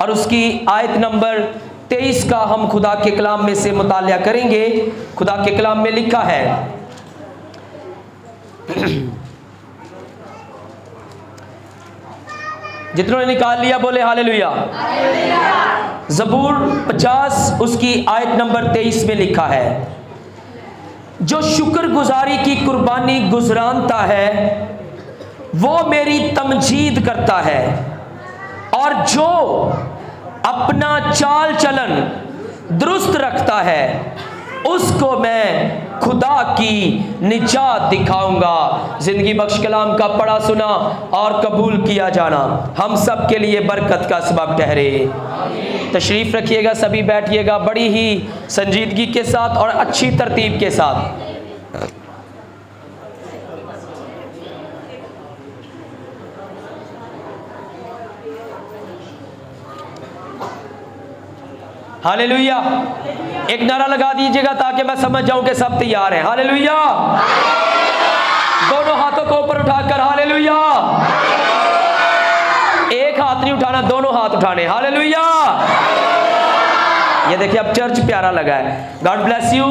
और उसकी आयत नंबर 23 का हम खुदा के कलाम में से मुतालिया करेंगे। खुदा के कलाम में लिखा है, जितनों ने निकाल लिया बोले हालेलुया। ज़बूर 50 उसकी आयत नंबर 23 में लिखा है, जो शुक्रगुजारी की कुर्बानी गुजरानता है वो मेरी तमजीद करता है, और जो अपना चाल चलन दुरुस्त रखता है उसको मैं खुदा की निजात दिखाऊंगा। जिंदगी बख्श कलाम का पढ़ा सुना और कबूल किया जाना हम सब के लिए बरकत का सबब ठहरे। तशरीफ रखिएगा, सभी बैठिएगा बड़ी ही संजीदगी के साथ और अच्छी तरतीब के साथ। हालेलुया। एक नारा लगा दीजिएगा ताकि मैं समझ जाऊं कि सब तैयार हैं। हालेलुया। दोनों हाथों को ऊपर उठाकर हालेलुया। एक हाथ नहीं उठाना, दोनों हाथ उठाने। हालेलुया। ये देखिए अब चर्च प्यारा लगा है। God bless you.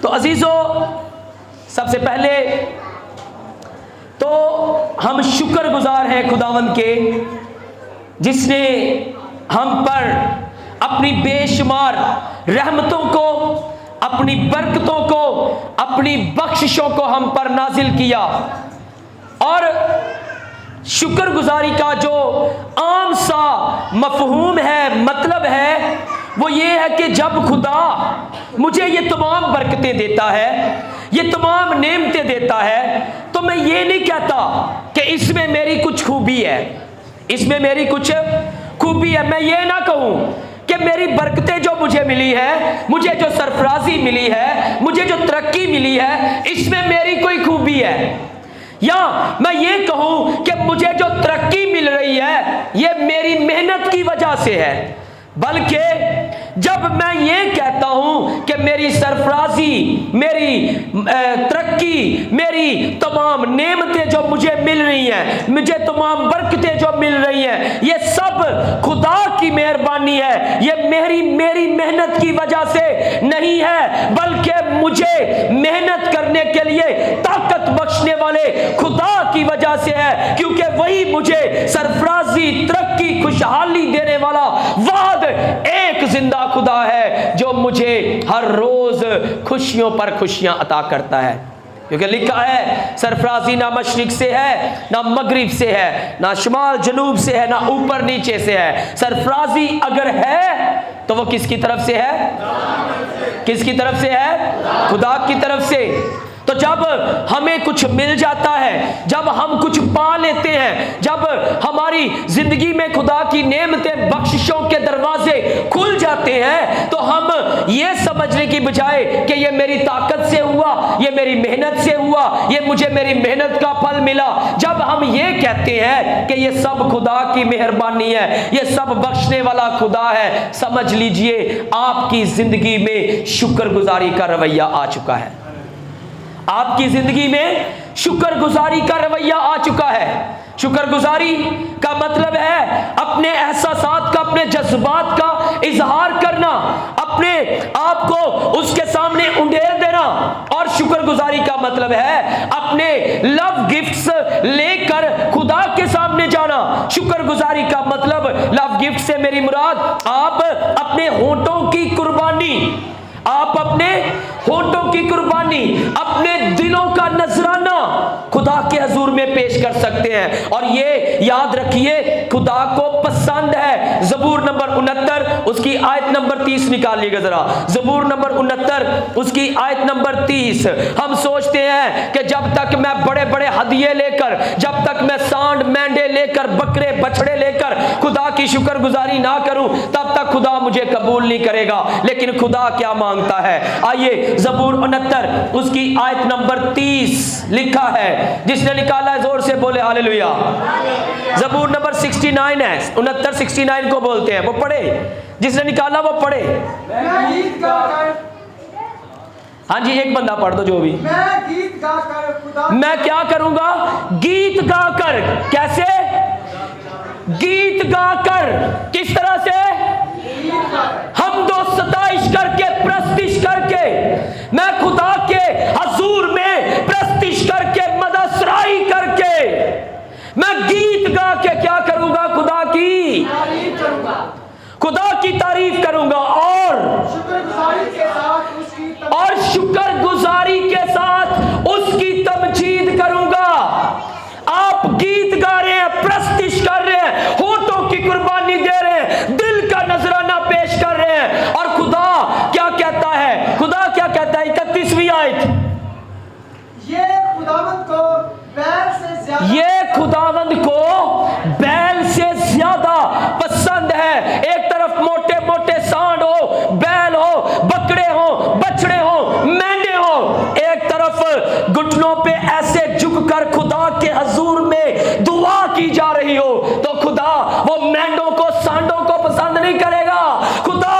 तो अजीजों, सबसे पहले तो हम शुक्रगुजार हैं खुदावंद के, जिसने हम पर अपनी बेशुमार रहमतों को, अपनी बरकतों को, अपनी बख्शिशों को हम पर नाजिल किया। और शुक्रगुजारी का जो आम सा मफहूम है, मतलब है, वो ये है कि जब खुदा मुझे ये तमाम बरकतें देता है, ये तमाम नेमतें देता है, तो मैं ये नहीं कहता कि इसमें मेरी कुछ खूबी है, इसमें मेरी कुछ खूबी है। मैं ये ना कहूं कि मेरी बरकतें जो मुझे मिली है, मुझे जो सरफराजी मिली है, मुझे जो तरक्की मिली है, इसमें मेरी कोई खूबी है। या मैं ये कहूं कि मुझे जो तरक्की मिल रही है ये मेरी मेहनत की वजह से है। बल्कि जब मैं ये कहता हूं कि मेरी सरफराजी, मेरी तरक्की, मेरी तमाम नेमतें जो मुझे मिल रही हैं, मुझे तमाम बरकतें जो मिल रही हैं, ये सब खुदा की मेहरबानी है, ये मेरी मेहनत की वजह से नहीं है, बल्कि मुझे मेहनत करने के लिए ताकत बख्शने वाले खुदा की वजह से है। क्योंकि वही मुझे सरफराजी, तरक्की, खुशहाली देने वाला वाद एक जिंदा खुदा है जो मुझे हर रोज खुशियों पर खुशियां अता करता है। क्योंकि लिखा है सरफराजी ना मशरिक से है, ना मगरिब से है, ना शुमाल जनूब से है, ना ऊपर नीचे से है। सरफराजी अगर है तो वो किसकी तरफ से है? किसकी तरफ से है? खुदा की तरफ से। तो जब हमें कुछ मिल जाता है, जब हम कुछ पा लेते हैं, जब हमारी जिंदगी में खुदा की नेमतें, बख्शिशों के दरवाजे खुल जाते हैं, तो हम ये समझने की बजाय कि ये मेरी ताकत से हुआ, ये मेरी मेहनत से हुआ, ये मुझे मेरी मेहनत का फल मिला, जब हम ये कहते हैं कि ये सब खुदा की मेहरबानी है, ये सब बख्शने वाला खुदा है, समझ लीजिए आपकी जिंदगी में शुक्रगुजारी का रवैया आ चुका है। आपकी जिंदगी में शुक्रगुजारी का रवैया आ चुका है। शुक्रगुजारी का मतलब है अपने एहसासात का, अपने जज्बात का इजहार करना, अपने आप को उसके सामने उंडेल देना। और शुक्रगुजारी का मतलब है अपने लव गिफ्ट्स लेकर खुदा के सामने जाना। शुक्रगुजारी का मतलब, लव गिफ्ट से मेरी मुराद आप अपने होंठों की कुर्बानी, आप अपने होंठों की कुर्बानी, अपने दिलों का नजराना खुदा के हजूर में पेश कर सकते हैं। और ये याद रखिए खुदा को पसंद है। ज़बूर नंबर 69 उसकी आयत नंबर 30 निकालिएगा जरा। ज़बूर नंबर 69 उसकी आयत नंबर 30। हम सोचते हैं कि जब तक मैं बड़े बड़े हदिये लेकर, जब तक मैं सांड मेंढे लेकर, बकरे बछड़े लेकर खुदा की शुक्रगुजारी ना करूं, तब तक खुदा मुझे कबूल नहीं करेगा। लेकिन खुदा क्या मांगता है? आइए ज़बूर 69 उसकी आयत नंबर 30 लिखा है। जिसने निकाला है जोर से बोले हालेलुया। ज़बूर नंबर 69 है, 69 69 को बोलते हैं। वो पढ़े, जिसने निकाला वो पढ़े। हाँ जी, एक बंदा पढ़ दो जो भी। मैं गीत गाकर खुदा, मैं क्या करूंगा? गीत गाकर। कैसे? गीत गाकर। किस तरह से? खुदा की तारीफ करूंगा और शुक्रगुजारी के साथ उसकी शुक्रगुजारी के साथ उसकी तमजीद करूंगा। आप गीत गा रहे हैं, प्रस्तुति कर रहे हैं, होठों की कुर्बानी दे रहे हैं, दिल का नजराना पेश कर रहे हैं, और खुदा क्या कहता है? खुदा क्या कहता है? 31वीं आयत, ये खुदावंद को बैल से ज्यादा ये खुदावंद को बैल से ज्यादा पसंद है। एक तरफ मोटे मोटे सांड हो, बैल हो, बकरे हो, बछड़े हो, मेंढे हो, एक तरफ घुटनों पे ऐसे झुककर खुदा के हजूर में दुआ की जा रही हो, तो खुदा वो मेंढों को, सांडों को पसंद नहीं करेगा। खुदा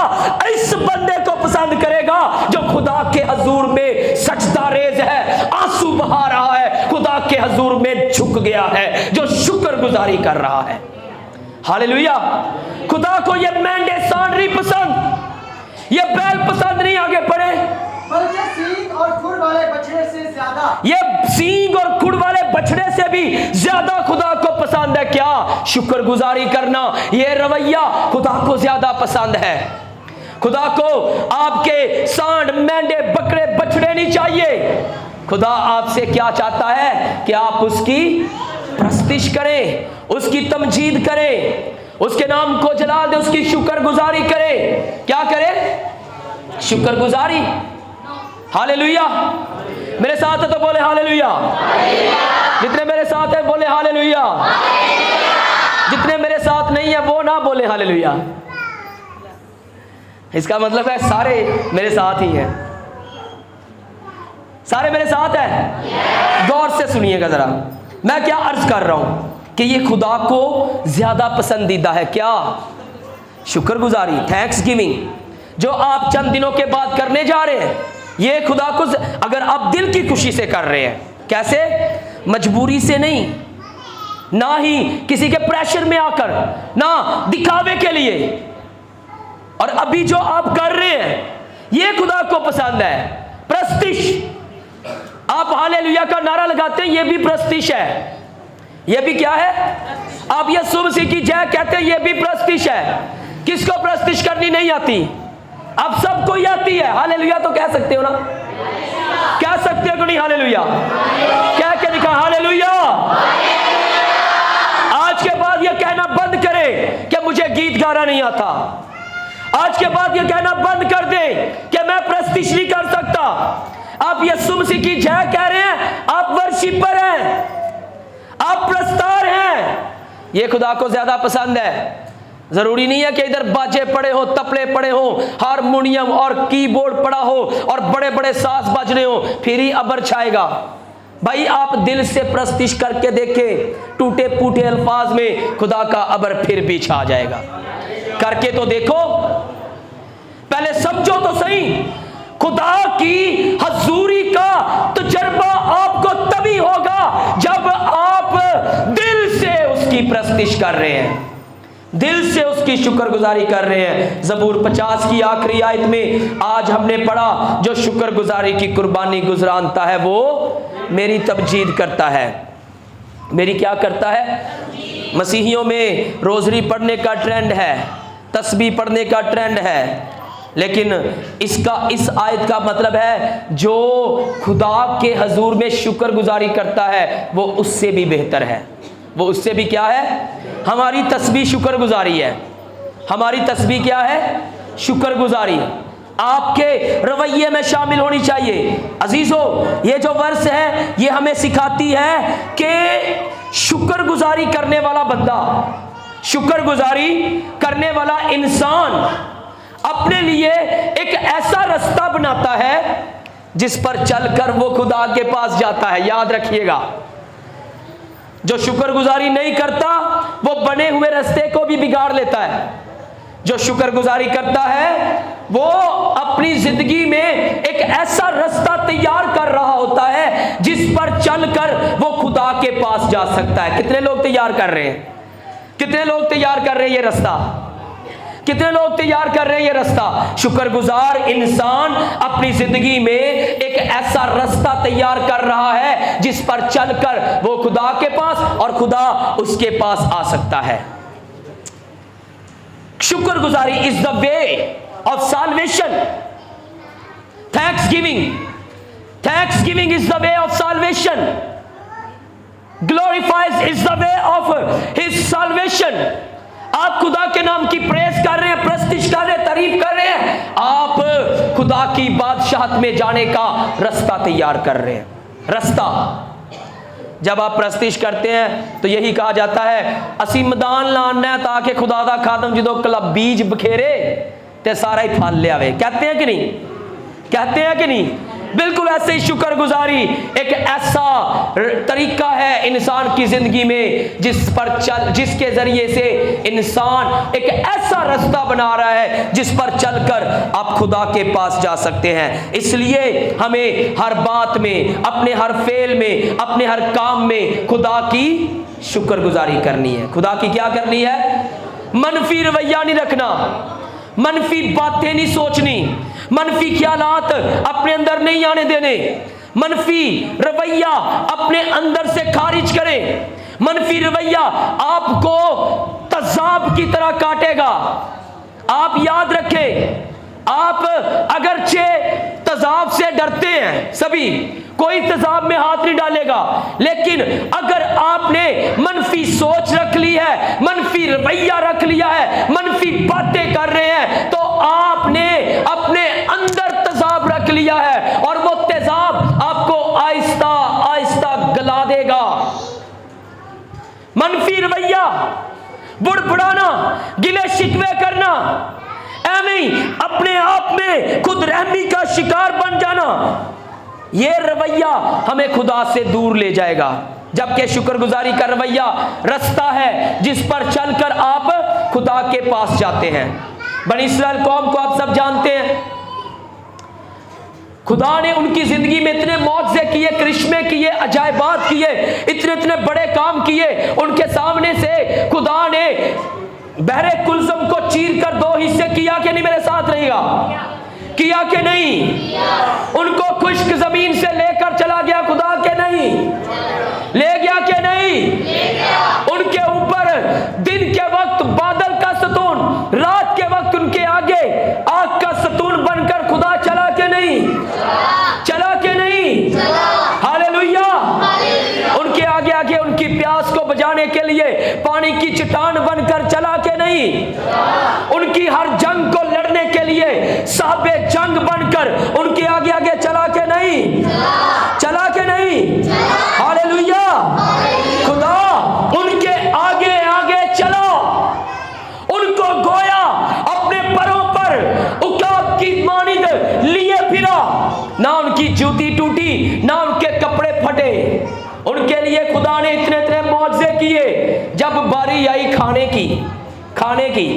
इस बंदे को पसंद करेगा जो खुदा के हजूर में सजदा रेज है, आंसू बहा रहा है, खुदा के हजूर में झुक गया है, जो शुक्रगुजारी कर रहा है। हालेलुया। खुदा को ये मेंढे सांड नहीं पसंद, ये बैल पसंद नहीं, आगे बढ़े, बल्कि सींग और खुर वाले बछड़े से ज्यादा, ये सींग और खुर वाले बछड़े से भी ज्यादा खुदा को पसंद है। क्या? शुक्रगुजारी करना। ये रवैया खुदा को ज्यादा पसंद है। खुदा को आपके सांड, मेंढे, बकरे, बछड़े नहीं चाहिए। खुदा आपसे क्या चाहता है कि आप उसकी प्रस्तुति करें, उसकी तमजीद करें, उसके नाम को जलाल दे, उसकी शुक्रगुजारी करें। क्या करें? शुक्रगुजारी। हालेलुया। मेरे साथ है तो बोले हालेलुया। जितने मेरे साथ है बोले हालेलुया। जितने मेरे साथ नहीं है वो ना बोले हालेलुया। इसका मतलब है सारे मेरे साथ ही हैं, सारे मेरे साथ हैं। गौर से सुनिएगा जरा, मैं क्या अर्ज कर रहा हूं कि ये खुदा को ज्यादा पसंदीदा है। क्या? शुक्रगुजारी, थैंक्स गिविंग, जो आप चंद दिनों के बाद करने जा रहे हैं। ये खुदा को अगर आप दिल की खुशी से कर रहे हैं, कैसे? मजबूरी से नहीं, ना ही किसी के प्रेशर में आकर, ना दिखावे के लिए, और अभी जो आप कर रहे हैं ये खुदा को पसंद है। प्रस्तिश, आप हालेलुया का नारा लगाते हैं, ये भी प्रस्तिश है। ये भी क्या है? आप यीशु मसीह की जय कहते हैं, ये भी प्रस्तिश है। किसको प्रस्तिश करनी नहीं आती? आप सबको ही आती है। हालेलुया तो कह सकते हो ना? कह सकते हो कि नहीं? हालेलुया कह के दिखा। हालेलुया। आज के बाद ये कहना बंद करें कि मुझे गीत गाना नहीं आता। आज के बाद ये कहना बंद कर दे कि मैं प्रस्तिश नहीं कर सकता। आप यीशु मसीह की जय कह रहे हैं, आप वर्शिपर हैं, आप प्रस्तार हैं। ये खुदा को ज्यादा पसंद है। जरूरी नहीं है कि इधर बाजे पड़े हो, तबले पड़े हो, हारमोनियम और कीबोर्ड पड़ा हो और बड़े बड़े साज बजने हो, फिर ही अबर छाएगा। भाई आप दिल से प्रस्तिश करके देखें, टूटे फूटे अल्फाज में खुदा का अबर फिर भी छा जाएगा। करके तो देखो, पहले समझो तो सही। खुदा की हजूरी का तजर्बा आपको तभी होगा जब आप दिल से उसकी प्रस्तिश कर रहे हैं, दिल से उसकी शुक्रगुजारी कर रहे हैं। ज़बूर 50 की आखिरी आयत में आज हमने पढ़ा, जो शुक्रगुजारी की कुर्बानी गुजरानता है वो मेरी तमजीद करता है। मेरी क्या करता है? मसीहियों में रोज़री पढ़ने का ट्रेंड है, तस्बीह पढ़ने का ट्रेंड है, लेकिन इस आयत का मतलब है जो खुदा के हजूर में शुक्रगुजारी करता है वो उससे भी बेहतर है। वो उससे भी क्या है? हमारी तस्बीह शुक्रगुजारी है। हमारी तस्बीह क्या है? शुक्रगुजारी। आपके रवैये में शामिल होनी चाहिए। अजीजों, ये जो वर्स है ये हमें सिखाती है कि शुक्रगुजारी करने वाला बंदा, शुक्रगुजारी करने वाला इंसान अपने लिए एक ऐसा रास्ता बनाता है जिस पर चलकर वो खुदा के पास जाता है। याद रखिएगा, जो शुक्रगुजारी नहीं करता वो बने हुए रास्ते को भी बिगाड़ लेता है। जो शुक्रगुजारी करता है वो अपनी जिंदगी में एक ऐसा रास्ता तैयार कर रहा होता है जिस पर चलकर वो खुदा के पास जा सकता है। कितने लोग तैयार कर रहे हैं? कितने लोग तैयार कर रहे हैं ये रास्ता? कितने लोग तैयार कर रहे हैं ये रास्ता? शुक्रगुजार इंसान अपनी जिंदगी में एक ऐसा रास्ता तैयार कर रहा है जिस पर चलकर वो खुदा के पास और खुदा उसके पास आ सकता है। शुक्रगुजारी is the way of salvation. Thanksgiving is the way of salvation. Glorifies is the way of his salvation. आप खुदा के नाम की प्रेस कर रहे हैं, प्रस्तिश कर रहे हैं, तारीफ कर रहे हैं, आप खुदा की बादशाहत में जाने का रास्ता तैयार कर रहे हैं। रास्ता जब आप प्रस्तिश करते हैं तो यही कहा जाता है, असी मैदान लाना है ताकि खुदा दा खादम जो कलब बीज बखेरे ते सारा ही फल ले आवे। कहते हैं कि नहीं? कहते हैं कि नहीं? बिल्कुल ऐसे ही शुक्रगुजारी एक ऐसा तरीका है इंसान की जिंदगी में जिसके जरिए से इंसान एक ऐसा रास्ता बना रहा है जिस पर चलकर आप खुदा के पास जा सकते हैं। इसलिए हमें हर बात में, अपने हर फेल में, अपने हर काम में खुदा की शुक्रगुजारी करनी है। खुदा की क्या करनी है? मनफी रवैया नहीं रखना, मनफी बातें नहीं सोचनी, मनफी ख्यालात अपने अंदर नहीं आने देने, मनफी रवैया अपने अंदर से खारिज करें। मनफी रवैया आपको तज़ाब की तरह काटेगा। आप याद रखें, आप अगरचे तज़ाब से डरते हैं, सभी कोई तज़ाब में हाथ नहीं डालेगा, लेकिन अगर आपने मनफी सोच रख ली है, मनफी रवैया रख लिया है, मनफी बातें कर रहे हैं, तो आपने अपने अंदर तज़ाब रख लिया है और वो तज़ाब आपको आहिस्ता आहिस्ता गला देगा। मनफी रवैया, बुड़बुड़ाना, गिले शिकवे करना, ऐਵੇਂ अपने आप में खुद रहमी का शिकार बन जाना, ये रवैया हमें खुदा से दूर ले जाएगा। जबकि शुक्रगुजारी का रवैया रास्ता है जिस पर चलकर आप खुदा के पास जाते हैं। बनी इस्राएल कौम को आप सब जानते हैं, खुदा ने उनकी जिंदगी में इतने मौजज़े किए, करिश्मे किए, अजायबात किए, इतने इतने बड़े काम किए। उनके सामने से खुदा ने बहरे कुलसम को चीर कर दो हिस्से किया कि नहीं? मेरे साथ रहेगा, किया कि नहीं? उनको खुश्क जमीन से लेकर चला गया खुदा के नहीं? ले गया कि नहीं? उनके ऊपर दिन के वक्त बादल का सतून, रात के वक्त उनके आगे आग का सतून बनकर खुदा चला के नहीं? चला के नहीं? हालेलुया। उनके आगे आगे उनकी प्यास को बुझाने के लिए पानी की चट्टान बनकर चला के नहीं? उनकी हर जंग को लड़ने के लिए साहबे जंग बनकर उनके आगे आगे चला के नहीं? चला के नहीं? हालेलुया। खुदा उनके आगे आगे चला, उनको गोया अपने परों पर उकाब की मानिंद लिए फिरा। ना उनकी जूती टूटी, ना उनके कपड़े फटे। उनके लिए खुदा ने इतने इतने मौजज़े किए। जब बारी आई खाने की,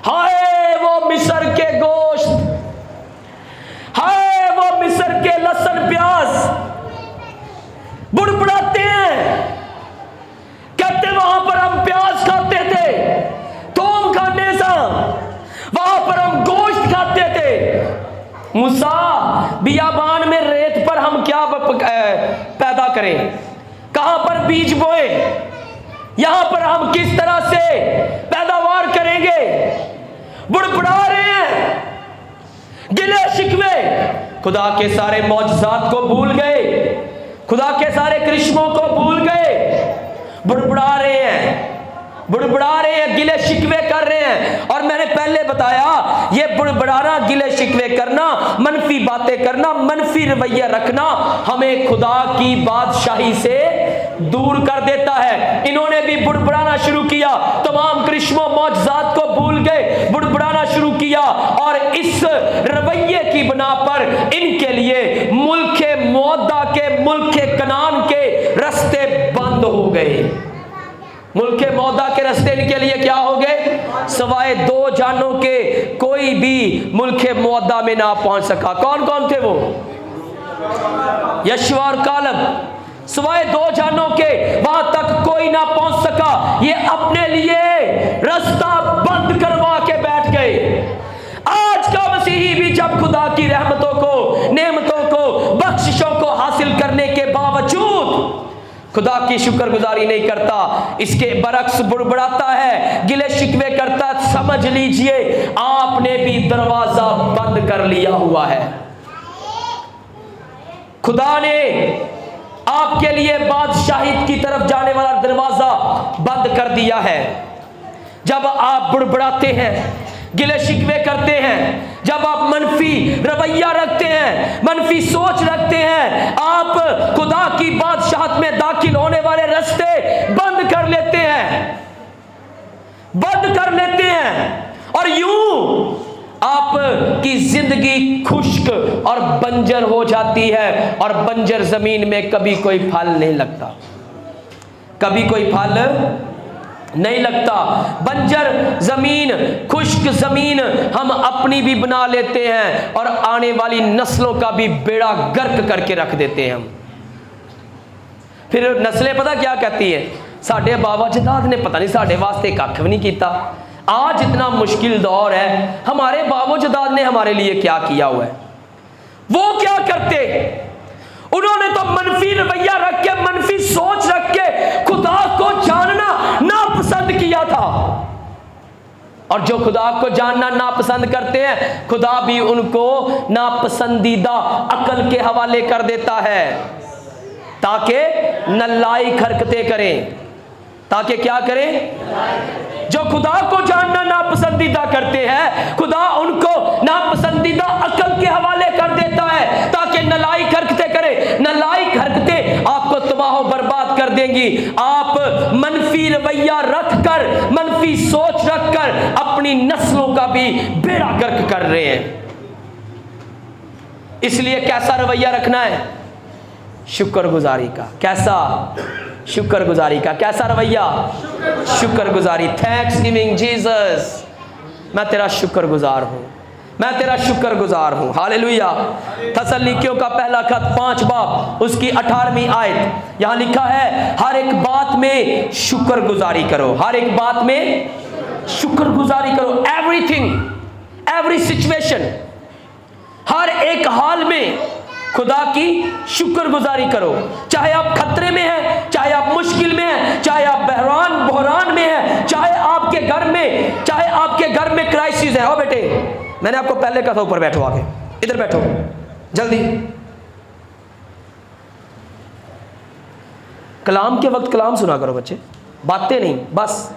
हाय वो मिस्र के गोश्त, हाय वो मिस्र के लहसुन प्याज, बुड़बुड़ाते हैं, कहते वहां पर हम प्याज खाते थे, थोम खाने से वहां पर हम गोश्त खाते थे। मूसा बियाबान में रेत पर हम क्या पैदा करें, कहां पर बीज बोए, यहां पर हम किस तरह से पैदावार करेंगे? बुड़बुड़ा रहे हैं, गिले शिकवे, खुदा के सारे मौजज़ात को भूल गए, खुदा के सारे करिश्मों को भूल गए, बुड़बुड़ा रहे हैं, गिले शिकवे कर रहे हैं। और मैंने पहले बताया, ये बुड़बुड़ाना, गिले शिकवे करना, मनफी बातें करना, मनफी रवैया रखना हमें खुदा की बादशाही से दूर कर देता है। इन्होंने भी बुड़बुड़ाना शुरू किया, तमाम करिश्मों मौजज़ात को भूल गए, बुड़बुड़ाना शुरू किया, और इस रवैये की बिना पर इनके लिए मुल्के मुअद्दा के, मुल्के कनान के रास्ते बंद हो गए। मुल्के मौदा के रास्ते इनके लिए क्या हो गए? सवाए 2 जानों के कोई भी मुल्के मौदा में ना पहुंच सका। कौन कौन थे वो? यशवा और कालेब। सवाए 2 जानों के वहां तक कोई ना पहुंच सका। ये अपने लिए रास्ता बंद करवा के बैठ गए। आज का मसीही भी जब खुदा की रहमतों को, नेमतों को, बख्शिशों को हासिल करने के बावजूद खुदा की शुक्रगुजारी नहीं करता, इसके बरक्स बुड़बुड़ाता है, गिले शिकवे करता है, समझ लीजिए आपने भी दरवाजा बंद कर लिया हुआ है। खुदा ने आपके लिए बादशाहियत की तरफ जाने वाला दरवाजा बंद कर दिया है। जब आप बुड़बुड़ाते हैं, गिले शिकवे करते हैं, जब आप मनफी रवैया रखते हैं, मनफी सोच रखते हैं, आप खुदा की बादशाहत में दाखिल होने वाले रास्ते बंद कर लेते हैं, बंद कर लेते हैं, और यूं आपकी जिंदगी खुश्क और बंजर हो जाती है, और बंजर जमीन में कभी कोई फल नहीं लगता, कभी कोई फल नहीं लगता। बंजर जमीन, खुश्क जमीन हम अपनी भी बना लेते हैं और आने वाली नस्लों का भी बेड़ा गर्क करके रख देते हैं हम। फिर नस्लें पता क्या कहती है, साडे बाबा जदाद ने पता नहीं साडे वास्ते कख भी नहीं किया। आज इतना मुश्किल दौर है, हमारे बाबा जदाद ने हमारे लिए क्या किया हुआ है। वो क्या करते, उन्होंने तो मनफी रवैया रख के, मनफी सोच रख के खुदा को जानना नापसंद किया था, और जो खुदा को जानना नापसंद करते हैं, खुदा भी उनको नापसंदीदा अकल के हवाले कर देता है, ताकि नलायक हरकतें करें, ताकि क्या करें। जो खुदा को जानना नापसंदीदा करते हैं, खुदा उनको नापसंदीदा अकल के हवाले कर देता है, ताकि नलायक हरकतें करें। नलायक हरकतें आपको तबाह बर्बाद कर देंगी। आप मनफी रवैया रखकर, मनफी सोच रखकर अपनी नस्लों का भी बेड़ा गर्क कर रहे हैं। इसलिए कैसा रवैया रखना है, शुक्रगुजारी का। कैसा, शुक्रगुजारी का। कैसा रवैया, शुक्रगुजारी। थैंक्स गिविंग जीसस, मैं तेरा शुक्रगुजार हूं, मैं तेरा शुक्रगुजार हूं। हालेलुया। थस्सलुनीकियों का पहला खत 5 बाब उसकी 18वीं आयत, यहां लिखा है, हर एक बात में शुक्रगुजारी करो, हर एक बात में शुक्रगुजारी करो। एवरीथिंग, एवरी सिचुएशन, हर एक हाल में खुदा की शुक्रगुजारी करो। चाहे आप खतरे में हैं, चाहे आप मुश्किल में हैं, चाहे आप बहरान में हैं, चाहे आपके घर में क्राइसिस है। आओ बेटे, मैंने आपको पहले कहा था ऊपर बैठो, आके इधर बैठो जल्दी। कलाम के वक्त कलाम सुना करो बच्चे, बातें नहीं बस।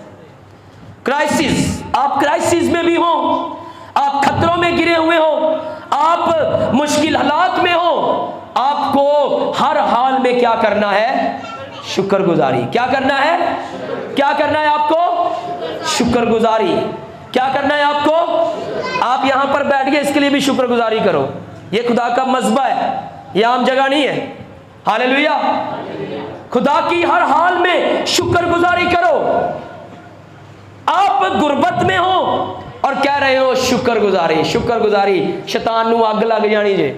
क्राइसिस, आप क्राइसिस में भी हो, आप खतरों में गिरे हुए हो, आप मुश्किल हालात में हो, आपको हर हाल में क्या करना है, शुक्रगुजारी। क्या करना है, क्या करना है आपको, शुक्रगुजारी। क्या करना है आपको, आप यहां पर बैठ के इसके लिए भी शुक्रगुजारी करो। ये खुदा का मज़बा है, ये आम जगह नहीं है। हालेलुया। खुदा की हर हाल में शुक्रगुजारी करो। आप गुर्बत में हो और कह रहे हो शुक्रगुजारी, शुक्रगुजारी, शैतान नू अग लग जानी जे।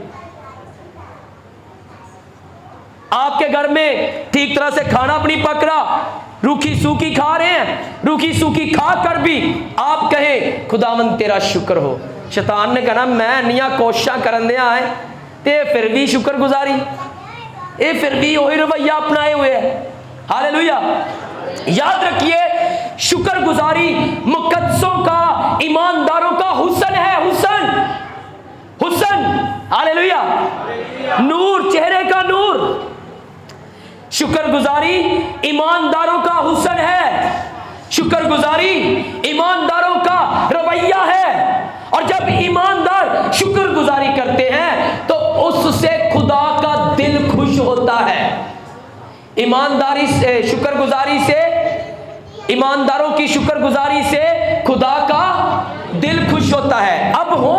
आपके घर में ठीक तरह से खाना भी नहीं पक रहा, रूखी सूखी खा रहे हैं, रूखी सूखी खा कर भी आप कहें खुदावंद तेरा शुक्र हो। शैतान ने कहना मैं निया कोशिशां करन दिया है ते फिर भी शुक्रगुजारी, ये फिर भी वही रवैया अपनाए हुए है। हालेलुया। याद रखिए, शुक्रगुजारी मुकद्दसों का, ईमानदारों का हुस्न है। हुस्न, हुस्न। हालेलुया। नूर, चेहरे का नूर। शुक्रगुजारी ईमानदारों का हुस्न है, शुक्रगुजारी ईमानदारों का रवैया है। और जब ईमानदार शुक्रगुजारी करते हैं तो उससे खुदा का दिल खुश होता है। ईमानदारी से, शुक्रगुजारी से, ईमानदारों की शुक्रगुजारी से खुदा का दिल खुश होता है। अब हो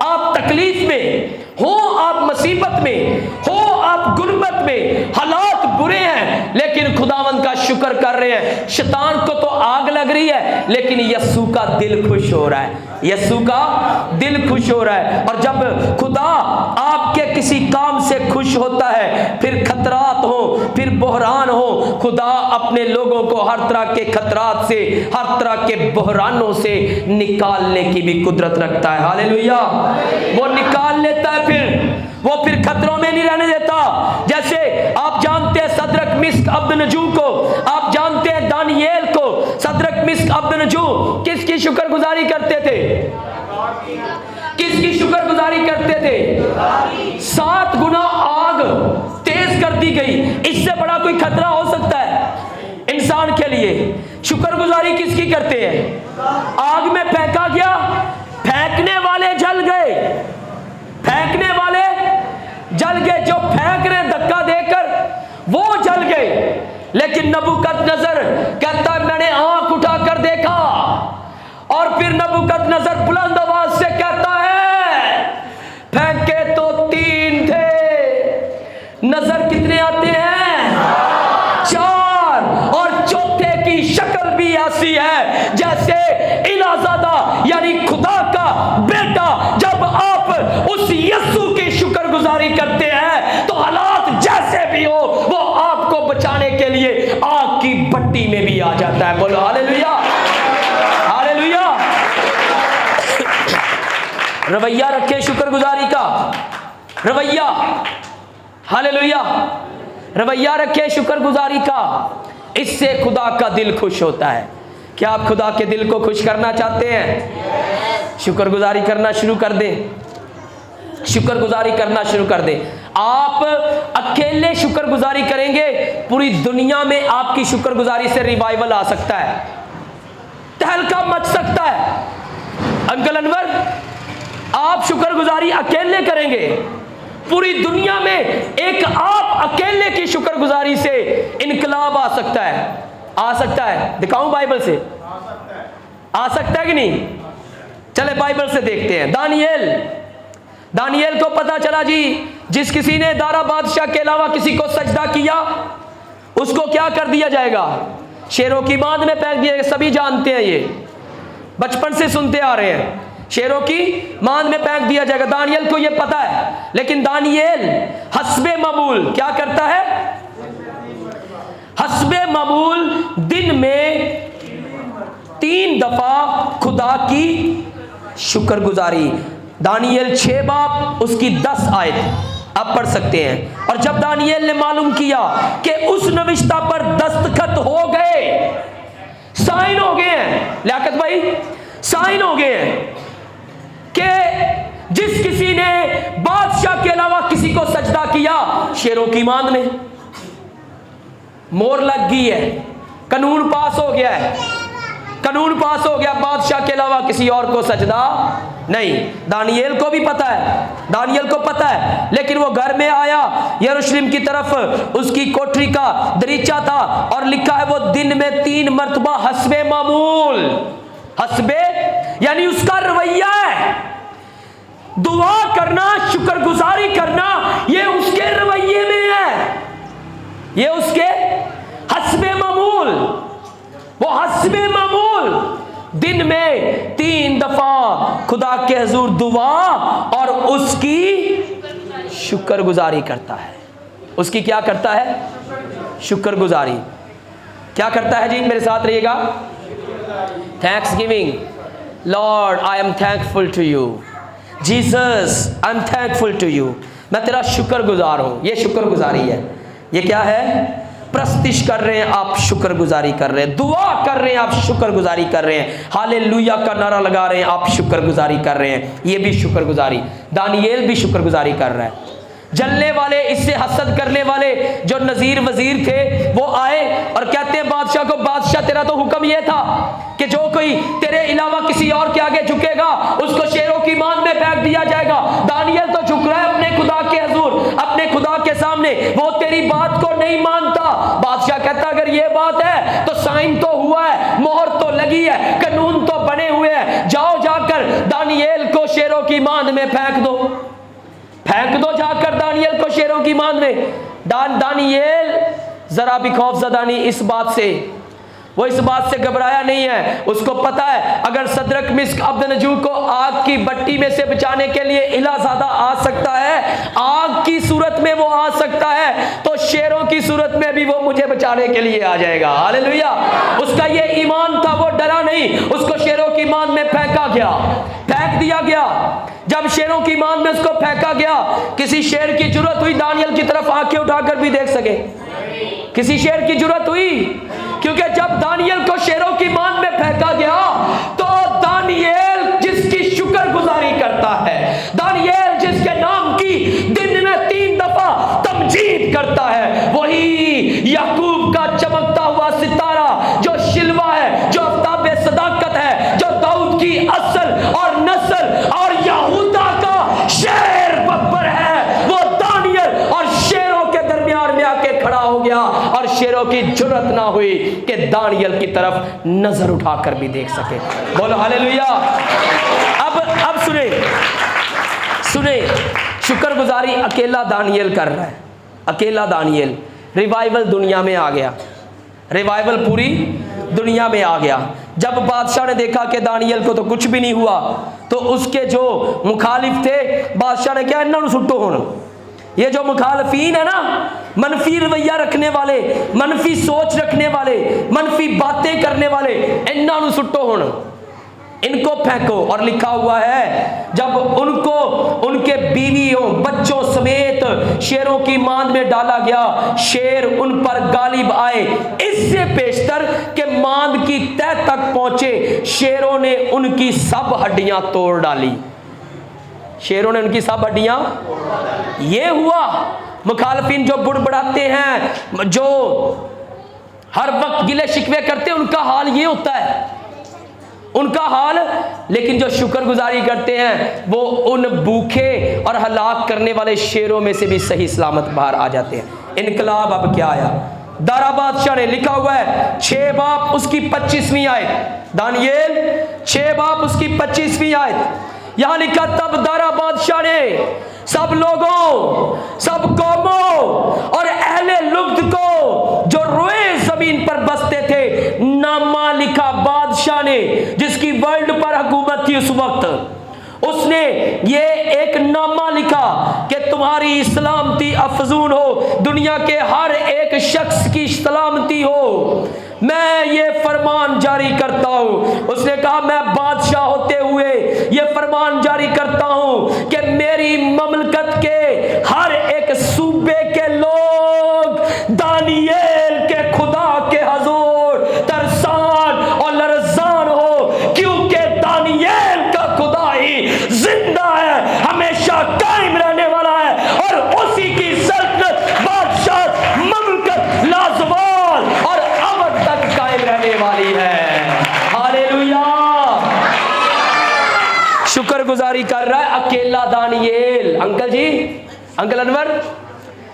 आप तकलीफ में, हो आप मुसीबत में, हो आप गुर्बत में, हालात बुरे हैं, लेकिन खुदावंद का शुक्र कर रहे हैं। शैतान को तो आग लग रही है, लेकिन यस्सु का दिल खुश हो रहा है, यस्सु का दिल खुश हो रहा है। और जब खुदा आपके किसी काम से खुश होता है, फिर खतरात हो, फिर बहरान हो, खुदा अपने लोगों को हर तरह के खतरात से, हर तरह के बहरानों से निकालने की भी कुदरत रखता है। हालेलुया। वो निकाल लेता है, फिर वो फिर खतरों में नहीं रहने देता। जैसे आप जानते हैं सदरक मिस्क अब्दनजू को, आप जानते हैं दानियेल को, सदरक मिस्क अब्दनजू किसकी शुक्रगुजारी करते थे? किसकी शुक्रगुजारी करते थे? 7 गुना आग तेज कर दी गई। इससे बड़ा कोई खतरा हो सकता है इंसान के लिए? शुक्रगुजारी किसकी करते हैं? आग में फेंका गया, फेंकने वाले जल गए, फेंकने वाले जल गए, जो फेंक रहे धक्का देकर वो जल गए। लेकिन नबूकदनेस्सर कहता है मैंने आंख उठाकर देखा, और फिर नबूकदनेस्सर बुलंद आवाज से कहता है फेंके तो 3 थे, नजर कितने आते हैं? 4, और चौथे की शक्ल भी ऐसी है जैसे इलाजादा यानी खुदा का बेटा। जब आप उस यीशु की शुक्रगुजारी करते हैं तो हालात जैसे भी हो वो आपको बचाने के लिए आग की भट्टी में भी आ जाता है। बोलो हालेलुया, हालेलुया। रवैया रखे शुक्रगुजारी का, रवैया, हालेलुया, रवैया रखे शुक्रगुजारी का। इससे खुदा का दिल खुश होता है। क्या आप खुदा के दिल को खुश करना चाहते हैं? शुक्रगुजारी करना शुरू कर दें, शुक्रगुजारी करना शुरू कर दें। आप अकेले शुक्रगुजारी करेंगे, पूरी दुनिया में आपकी शुक्रगुजारी से रिवाइवल आ सकता है, तहलका मच सकता है। अंकल अनवर, आप शुक्रगुजारी अकेले करेंगे, पूरी दुनिया में एक आप अकेले की शुक्रगुजारी से इनकलाब आ सकता है। आ सकता है? दिखाऊं बाइबल से? आ सकता है कि नहीं? चले बाइबल से देखते हैं। दानियेल को पता चला जी, जिस किसी ने दारा बादशाह के अलावा किसी को सजदा किया उसको क्या कर दिया जाएगा? शेरों की बांध में फेंक दिया। सभी जानते हैं, ये बचपन से सुनते आ रहे हैं, शेरों की बांध में फेंक दिया जाएगा। दानियेल को ये पता है, लेकिन दानियेल हस्बे मामूल क्या करता है? हस्बे मामूल दिन में 3 दफा खुदा की शुक्रगुजारी। दानियेल 6 बाब उसकी 10 आयत आप पढ़ सकते हैं। और जब दानियेल ने मालूम किया कि उस नविश्ता पर दस्तखत हो गए, साइन हो गए हैं, लियाकत भाई साइन हो गए हैं कि जिस किसी ने बादशाह के अलावा किसी को सजदा किया, शेरों की बांध में मोहर लग गई है, कानून पास हो गया है, कानून पास हो गया, बादशाह के अलावा किसी और को सजदा नहीं। दानियेल को भी पता है, दानियेल को पता है, लेकिन वो घर में आया, यरूशलेम की तरफ उसकी कोठरी का दरीचा था और लिखा है वो दिन में 3 मर्तबा हस्बे मामूल, हस्बे यानी उसका रवैया है, दुआ करना, शुक्रगुजारी करना, ये उसके रवैये में है, ये उसके हस्बे मामूल। वो हस्बे मामूल दिन में 3 दफा खुदा के हुजूर दुआ और उसकी शुक्रगुजारी करता है। उसकी क्या करता है? शुक्रगुजारी। क्या करता है जी? मेरे साथ रहिएगा। Thanksgiving. Lord I am thankful to you, Jesus I am thankful to you. मैं तेरा शुक्रगुजार हूं। ये शुक्रगुजारी है। ये क्या है? प्रस्तिश कर रहे हैं आप, शुक्रगुजारी कर रहे हैं, दुआ कर रहे हैं आप, शुक्रगुजारी कर रहे हैं, हालेलुया का नारा लगा रहे हैं आप, शुक्रगुजारी कर रहे हैं। ये भी शुक्रगुजारी। दानियेल भी शुक्रगुजारी कर रहा है। जलने वाले, इससे हसद करने वाले जो नजीर वजीर थे वो आए और कहते हैं बादशाह को, बादशाह तेरा तो हुक्म ये था कि जो कोई तेरे अलावा किसी और के आगे झुकेगा उसको शेरों की बांध में फेंक दिया जाएगा। दानियेल तो झुक रहा है अपने खुदा के हुजूर, अपने खुदा के सामने, वो तेरी बात को नहीं मानता। बादशाह कहता अगर ये बात है तो साइन तो हुआ है, मोहर तो लगी है, कानून तो बने हुए हैं, जाओ जाकर दानियेल को शेरों की बांध में फेंक दो, फेंक दो जाकर दानियेल को शेरों की बांध में। दानियेल जरा भी खौफज़दा नहीं इस बात से, वो इस बात से घबराया नहीं है। उसको पता है अगर सदरक मिस्क अब्दनजू को आग की भट्टी में से बचाने के लिए इलाज़ादा आ सकता है, आग की सूरत में वो आ सकता है, तो शेरों की सूरत में भी वो मुझे बचाने के लिए आ जाएगा। हालेलुया। उसका ये ईमान था, वो डरा नहीं, उसको शेरों की बांध में फेंका गया। फेंक दिया गया। जब शेरों की मान में उसको फेंका गया, किसी शेर की जरूरत हुई दानियल की तरफ आंखें उठाकर भी देख सके? किसी शेर की जरूरत हुई? क्योंकि जब दानियल को शेरों की मान में फेंका गया तो दानियल जिसकी शुक्रगुजारी करता है, दानियल जिसके नाम की दिन में 3 दफा तमजीद करता है, वही याकूब का चमकता हुआ सितारा जो शिलवा है, जो आफ्ताब सदाकत है, जो दाऊद की असल और नस्ल और यहूदा का शेर बब्बर है, वो दानियल और शेरों के दरमियान में आके खड़ा हो गया और शेरों की जरूरत ना हुई कि दानियल की तरफ नजर उठाकर भी देख सके। बोलो हालेलुया। अब सुने शुक्रगुजारी अकेला दानियल कर रहा है, अकेला दानियल। रिवाइवल दुनिया में आ गया, रिवाइवल पूरी दुनिया में आ गया। जब बादशाह ने देखा कि दानियल को तो कुछ भी नहीं हुआ, तो उसके जो मुखालिफ थे, बादशाह ने क्या, इन्होंने सुट्टो होना। ये जो मुखालफीन है ना, मनफी रवैया रखने वाले, मनफी सोच रखने वाले, मनफी बातें करने वाले, इन्होंने सुट्टो होना, इनको फेंको। और लिखा हुआ है जब उनको उनके बीवियों बच्चों समेत शेरों की मांद में डाला गया, शेर उन पर गालिब आए। इससे पेशतर के मांद की तह तक पहुंचे, शेरों ने उनकी सब हड्डियां तोड़ डाली। शेरों ने उनकी सब हड्डियां, ये हुआ। मुखालफिन जो बुड़बड़ाते हैं, जो हर वक्त गिले शिकवे करते हैं, उनका हाल ये होता है, उनका हाल। लेकिन जो शुक्रगुजारी करते हैं वो उन भूखे और हलाक करने वाले शेरों में से भी सही सलामत बाहर आ जाते हैं। इनकलाब अब क्या आया? दारा बादशाह ने, लिखा हुआ है 6 बाब उसकी 25वीं आयत, दानियेल 6 बाब उसकी 25वीं आयत। यहां लिखा, तब दारा बादशाह ने सब लोगों, सब कौमों और अहले लुग्द को जो रोए जमीन पर बसते थे नामा लिखा। बादशाह ने, जिसकी वर्ल्ड पर हुकूमत थी उस वक्त, उसने ये एक नामा लिखा कि तुम्हारी सलामती अफजून हो, दुनिया के हर एक शख्स की सलामती हो। मैं ये फरमान जारी करता हूं। उसने कहा, मैं बादशाह होते हुए ये फरमान जारी करता हूं कि मेरी ममलकत के हर एक सूबे के लोग दानियेल के खुदा के हजूर तरसान और लरजान हो, क्योंकि दानियेल का खुदा ही जिंदा है, हमेशा कायम रहने वाला है, और उसी की सल्तनत, बादशाह, ममलकत लाजवाल और अबद तक कायम रहने वाली है। हालेलुया। शुक्रगुजारी कर रहा है अकेला दानियेल। अंकल जी, अंकल अनवर,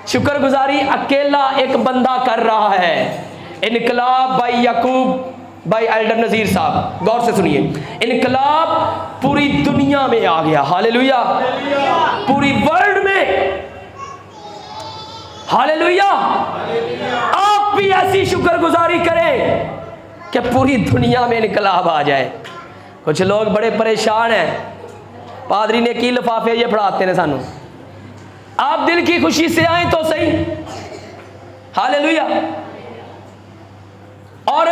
शुक्रगुजारी अकेला एक बंदा कर रहा है। इनकलाब भाई याकूब भाई एल्डर नजीर साहब, गौर से सुनिए। इनकलाब पूरी दुनिया में आ गया। हालेलुया। पूरी वर्ल्ड में। हालेलुया। आप भी ऐसी शुक्रगुजारी करें कि पूरी दुनिया में इनकलाब आ जाए। कुछ लोग बड़े परेशान हैं, पादरी ने की लिफाफे ये फड़ाते हैं सानू। आप दिल की खुशी से आए तो सही। हालेलुया। और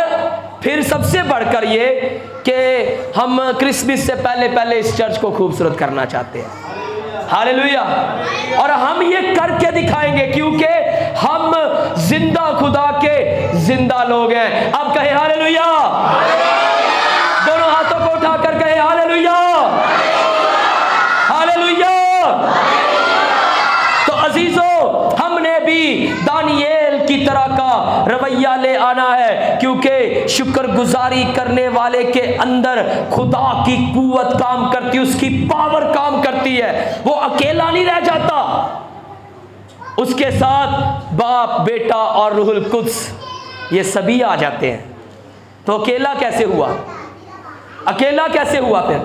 फिर सबसे बढ़कर ये कि हम क्रिसमस से पहले पहले इस चर्च को खूबसूरत करना चाहते हैं। हालेलुया। और हम ये करके दिखाएंगे, क्योंकि हम जिंदा खुदा के जिंदा लोग हैं। अब कहे हालेलुया। दोनों हाथों को उठाकर कहे हालेलुया, हालेलुया। तो अजीजों, हमने भी दानियेल की तरह का रवैया ले आना है, क्योंकि शुक्रगुजारी करने वाले के अंदर खुदा की कुव्वत काम करती है, उसकी पावर काम करती है। वो अकेला नहीं रह जाता, उसके साथ बाप, बेटा और रूहुल कुद्स ये सभी आ जाते हैं। तो अकेला कैसे हुआ? अकेला कैसे हुआ? फिर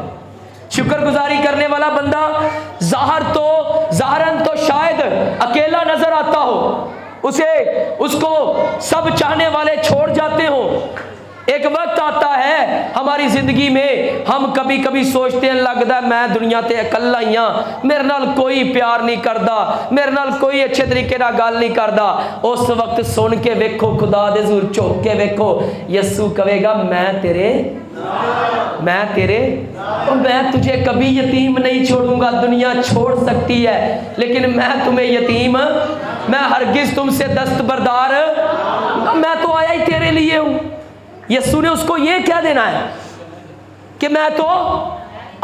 शुक्रगुजारी करने वाला बंदा ज़ाहरन तो शायद अकेला नजर आता हो, उसको सब चाहने वाले छोड़ जाते हो, एक वक्त आता है हमारी जिंदगी में, हम कभी कभी सोचते हैं लगता है मैं दुनिया ते अकल्ला ही हाँ, मेरे नाल कोई प्यार नहीं करता, मेरे नाल कोई अच्छे तरीके ना गल नहीं करता। उस वक्त सुन के वेखो, खुदा दे हज़ूर झुक के वेखो, यस्सु कहेगा मैं तुझे कभी यतीम नहीं छोड़ूंगा। दुनिया छोड़ सकती है लेकिन मैं तुम्हें यतीम, मैं हरगिज तुमसे दस्तबरदार, मैं तो आया ही तेरे लिए हूं। यस्सु ने उसको ये क्या देना है कि मैं तो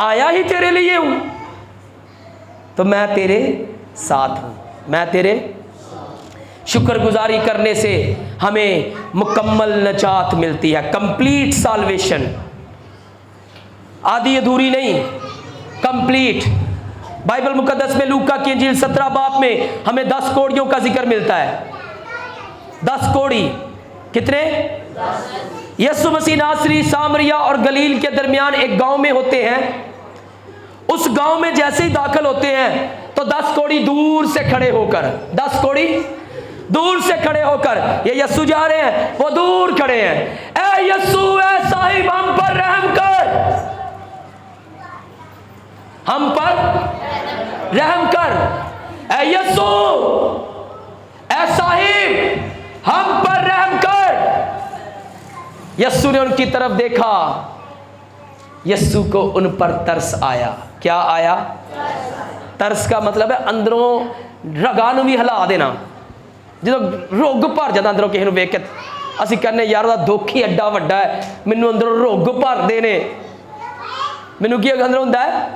आया ही तेरे लिए हूं, तो मैं तेरे साथ हूं, मैं तेरे। शुक्रगुजारी करने से हमें मुकम्मल नजात मिलती है, कंप्लीट साल्वेशन, आधी अधूरी नहीं, कंप्लीट। बाइबल मुकद्दस में लूका की इंजील 17 बाब में हमें 10 कोड़ियों का जिक्र मिलता है। 10 कोड़ी, कितने? यीशु मसीह नासरी सामरिया और गलील के दरमियान एक गांव में होते हैं। उस गांव में जैसे ही दाखिल होते हैं तो 10 कोड़ी दूर से खड़े होकर, 10 कोड़ी दूर से खड़े होकर, ये यीशु जा रहे हैं, वो दूर खड़े हैं, ए यीशु, ए साहिब, हम पर रहम कर, हम पर रहम कर, ए यीशु, ए साहिब, हम पर रहम कर। यीशु ने उनकी तरफ देखा, यीशु को उन पर तरस आया। क्या आया? तरस का मतलब है अंदरों रगा नूं भी हिला देना। जो रोग भर जाता अंदरों किसी वेख के, असीं कहने यार दा दुख ही एडा वड्डा है, मैनूं अंदरों रोग भरदे ने, मैनूं की अंदरों हुंदा है।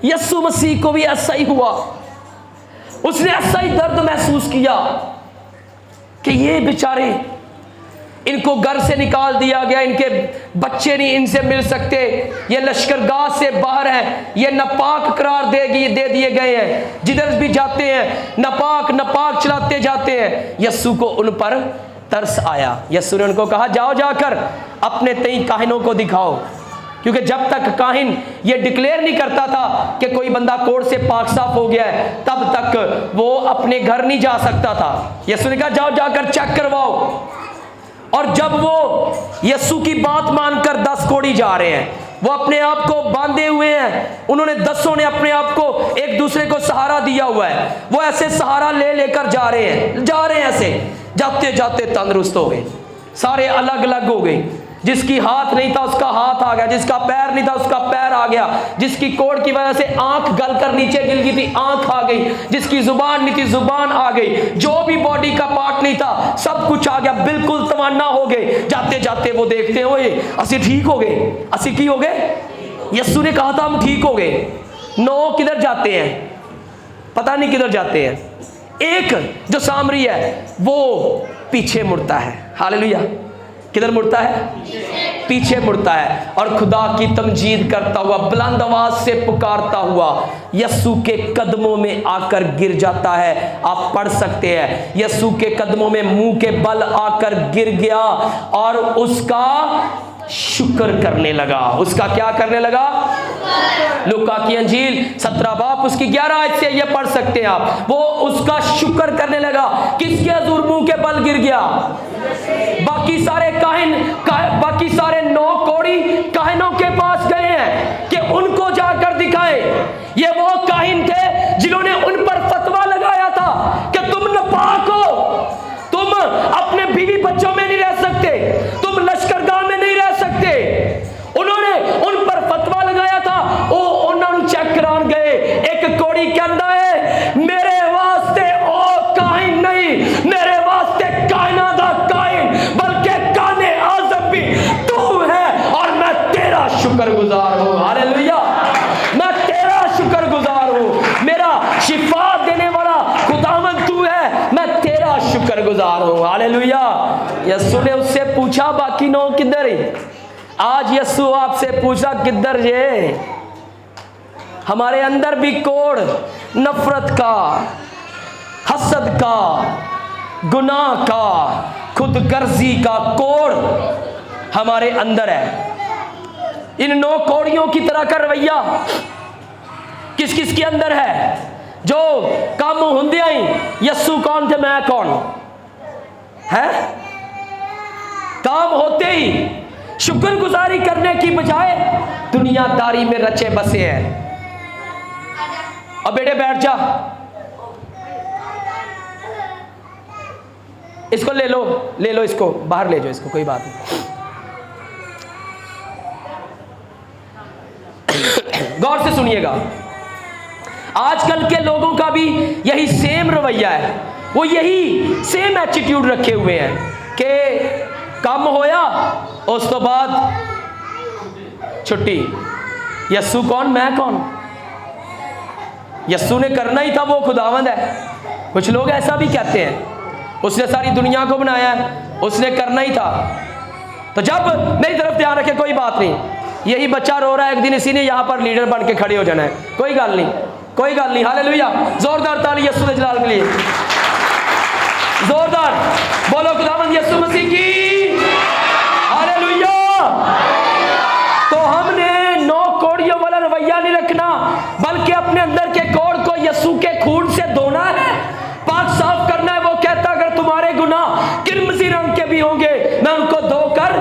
यीशु मसीह को भी ऐसा ही हुआ, उसने ऐसा ही दर्द महसूस किया कि ये बेचारे, इनको घर से निकाल दिया गया, इनके बच्चे नहीं इनसे मिल सकते, ये लश्करगाह से बाहर हैं, ये नापाक करार दे दिए गए हैं, जिधर भी जाते हैं नापाक चलाते जाते हैं। यीशु को उन पर तरस आया। यीशु ने उनको कहा, जाओ जाकर अपने 23 काहिनों को दिखाओ, क्योंकि जब तक काहिन ये डिक्लेयर नहीं करता था कि कोई बंदा कोढ़ से पाक साफ हो गया है, तब तक वो अपने घर नहीं जा सकता था। यीशु ने कहा, जाओ जाकर चेक करवाओ। और जब वो यीशु की बात मानकर 10 कोड़ी जा रहे हैं, वो अपने आप को बांधे हुए हैं, उन्होंने 10 ने अपने आप को एक दूसरे को सहारा दिया हुआ है, वो ऐसे सहारा लेकर जा रहे हैं ऐसे, जाते जाते तंदुरुस्त हो गए, सारे अलग अलग हो गए। जिसकी हाथ नहीं था उसका हाथ आ गया, जिसका पैर नहीं था उसका पैर आ गया, जिसकी कोढ़ की वजह से आंख गलकर नीचे गिर गई थी आंख आ गई, जिसकी जुबान नहीं थी जुबान आ गई, जो भी बॉडी का पार्ट नहीं था सब कुछ आ गया, बिल्कुल तमन्ना हो गए। जाते जाते वो देखते हैं, ओए असी ठीक हो गए, असी की हो गए, यीशु ने कहा था हम ठीक हो गए। 9 किधर जाते हैं? पता नहीं किधर जाते हैं। एक जो सामरी है वो पीछे मुड़ता है। हालेलुया। किधर मुड़ता है? पीछे मुड़ता है और खुदा की तमजीद करता हुआ, बुलंद आवाज से पुकारता हुआ यीशु के कदमों में आकर गिर जाता है। आप पढ़ सकते हैं, यीशु के कदमों में मुंह के बल आकर गिर गया और उसका शुक्र करने लगा। उसका क्या करने लगा? लूका की अंजील 17 बाब उसकी 11 आयत से ये पढ़ सकते हैं आप। वो उसका शुक्र करने लगा। किसके हजूर मुंह के बल गिर गया? बाकी सारे बाकी सारे 9 कोड़ी काहिनों के पास गए हैं कि उनको जाकर दिखाएं। ये वो काहिन थे जिन्होंने उन पर फतवा लगाया था कि तुम नापाक हो, तुम अपने बीवी बच्चों में नहीं रह सकते, तुम लश्करगाह में नहीं रह सकते। उन्होंने उन पर फतवा लगाया था। वो उन्होंने चेक करान गए, एक कोड़ी कहता है मेरे वास्ते ओ काहिन नहीं, मेरे वास्ते कायनात दा काहिन बल्कि काने आज़म भी तू है और मैं तेरा शुक्रगुजार हूं। हालेलुया। मैं तेरा शुक्रगुजार हूं, मेरा शिफा देने वाला खुदावंद तू है, मैं तेरा शुक्रगुजार हूं। हालेलुया। यीशु ने उससे पूछा बाकी 9 किधर है? आज यीशु आपसे पूछा किधर ये? हमारे अंदर भी कोढ़ नफरत का, हसद का, गुनाह का, खुदगर्जी का कोढ़ हमारे अंदर है। इन 9 कोड़ियों की तरह का रवैया किस किस के अंदर है? जो काम होंदे ही यीशु कौन थे मैं कौन है, काम होते ही शुक्रगुजारी करने की बजाय दुनियादारी में रचे बसे हैं। अब बेटे बैठ जा, इसको ले लो, इसको बाहर ले जाओ, इसको कोई बात नहीं। गौर से सुनिएगा, आजकल के लोगों का भी यही सेम रवैया है, वो यही सेम एटीट्यूड रखे हुए हैं कि काम होया उस तो बाद छुट्टी। यस्सु कौन, मैं कौन? यस्सु ने करना ही था, वो खुदावंद है। कुछ लोग ऐसा भी कहते हैं, उसने सारी दुनिया को बनाया है, उसने करना ही था। तो जब मेरी तरफ ध्यान रखे, कोई बात नहीं, यही बच्चा रो रहा है, एक दिन इसी ने यहां पर लीडर बन के खड़े हो जाना है, कोई गल नहीं, कोई गल नहीं। हालेलुया, जोरदार ताली यस्सु दे जलाल के लिए, जोरदार बोलो खुदावंद यस्सु मसीह की हालेलुया। तो हमने 9 कोड़ियों वाला रवैया नहीं रखना, बल्कि अपने अंदर के कोड़ को यस्सु के खून से धोना है, पाक साफ करना है। वो कहता अगर तुम्हारे गुनाह किरमजी रंग के भी होंगे, मैं उनको धोकर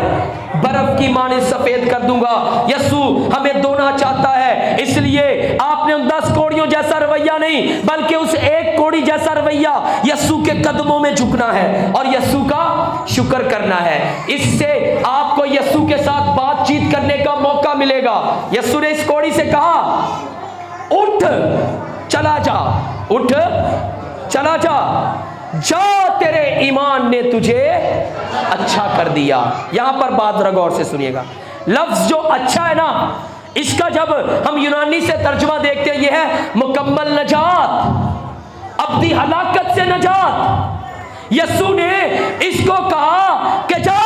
बर्फ की माने सफेद कर दूंगा। यस्सु हमें धोना चाहता है, इसलिए आपने उन 10 कोड़ियों जैसा रवैया नहीं, बल्कि उस एक कोड़ी जैसा रवैया यस्सु के कदमों में झुकना है और यस्सु का शुक्र करना है। इससे आपको यस्सु के साथ बातचीत करने का मौका मिलेगा। यस्सु ने इस कोड़ी से कहा, उठ चला जा, उठ चला जा, जा तेरे ईमान ने तुझे अच्छा कर दिया। यहां पर बात जरा गौर से सुनिएगा, लफ्ज जो अच्छा है ना, इसका जब हम यूनानी से तर्जुमा देखते हैं, यह है मुकम्मल नजात, अब्दी हलाकत से नजात। यस्सु ने इसको कहा कि जा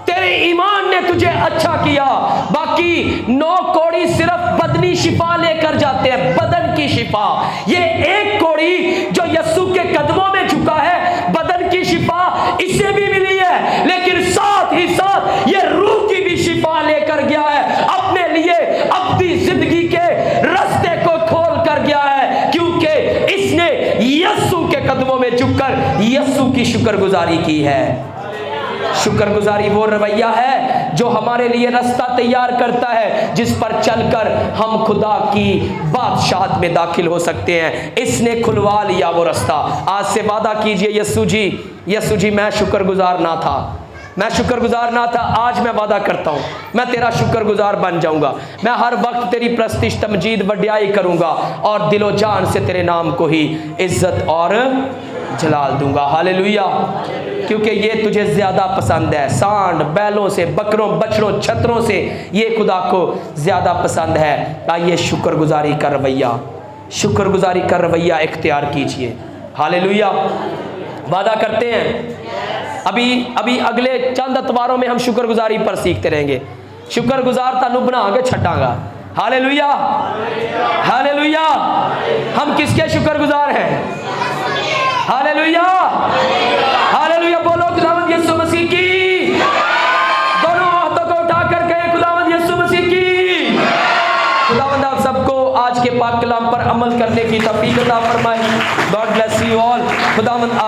तेरे ईमान ने तुझे अच्छा किया। बाकी 9 कोड़ी सिर्फ बदनी शिफा लेकर जाते हैं, बदन की शिफा। ये एक कोड़ी जो यस्सु के कदमों में झुका है, बदन की शिफा इसे भी मिली है, लेकिन साथ ही साथ ये रूह की भी शिफा लेकर गया है, अपने लिए अपनी जिंदगी के रास्ते को खोल कर गया है, क्योंकि इसने यस्सु के कदमों में झुककर यस्सु की शुक्रगुजारी की है। शुक्रगुजारी वो रवैया है जो हमारे लिए रास्ता तैयार करता है, जिस पर चलकर हम खुदा की बादशाहत में दाखिल हो सकते हैं। इसने खुलवा लिया वो रास्ता। आज से वादा कीजिए, यस्सु जी मैं शुक्रगुजार ना था, मैं शुक्रगुजार ना था, आज मैं वादा करता हूं मैं तेरा शुक्रगुजार बन जाऊंगा। मैं हर वक्त तेरी प्रस्तिश तमजीद वड्याई करूंगा और दिलो जान से तेरे नाम को ही इज्जत और जलाल दूंगा। हालेलुया, क्योंकि ये तुझे ज्यादा पसंद है। सांड बैलों से, बकरों बछड़ों छतरों से ये खुदा को ज्यादा पसंद है। आइए शुक्रगुजारी का रवैया इख्तियार कीजिए। हालेलुया, वादा करते हैं अभी अगले चंद अतवारों में हम शुक्रगुजारी पर सीखते रहेंगे। शुक्रगुजार तानू बना के छटांगा। Hallelujah, hallelujah. हम किसके शुक्रगुजार हैं? Hallelujah, hallelujah. बोलो खुदावंद यीशु मसीह की। दोनों हाथों को उठाकर कहें खुदावंद यीशु मसीह की। खुदावंद आप सबको आज के पाक कलाम पर अमल करने की तौफीक अता फरमाए। God bless you all. खुदावंद